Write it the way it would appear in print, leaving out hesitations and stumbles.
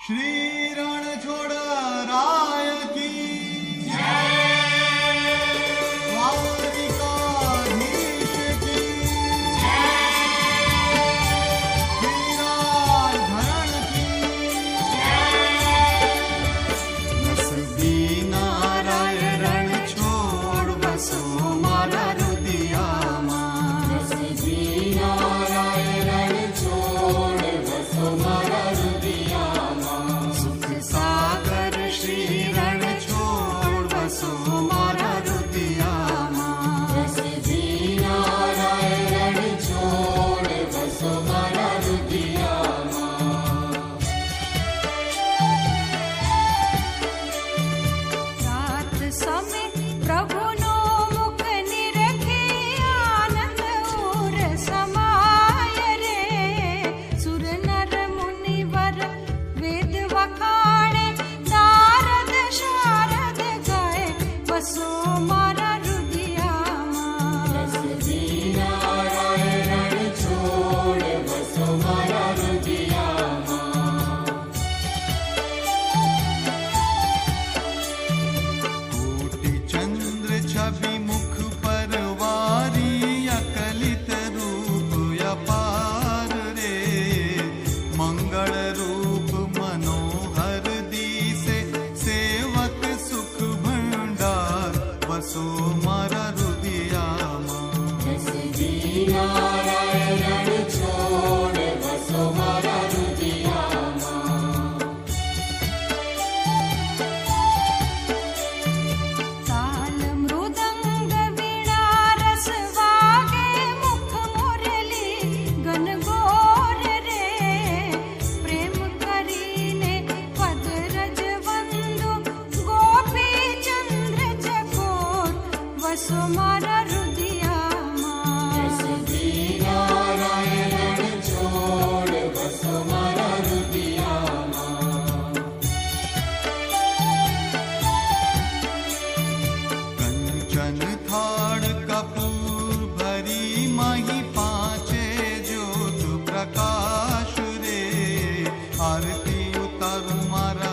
श्री रणछोड़ राय की द्वारिकाधीश की वीराधरण की नसबी नाराय रणछोड़ बसो मारा रुदियाમાં नसबी नाराय रणछोड़ बसो मारा रुदियाમાં सुख सागर श्री रणछोड़ बसो मारा रुदियाમાં नसबी नाराय रणछोड़ बसो मारा रुदियाમાં रात समय प्रभुनो मुख निरखे आनंद उर समाय रे सुर नर मुनिवर वेद वखाणे नारद शारद गाय बसो मारा रुदियाમાં नसबी नाराय रणछोड़ बसो मारा रुदियाમાં कोटि चंद्र छवि मुख पर वारी अकलित रूप अपार रे मंगल रूप मनोहर दिसे सेवक सुख भंडार बसो मारा रुदियाમાં नसबी नाराय रणछोड़ बसो मारा रुदियाમાં ताल मृदंग वीणा रस वागे मुख मुरली गनगोर रे प्रेम करीने पद रज वंदु गोपी चंद्र चकोर वसो मारा रुदियाમાં नसबी नाराय रणछोड़ बसो मारा रुदियाમાં कंचन थाड़ कपूर भरी मही पांचे ज्योत प्रकाश रे आरती उतर मारा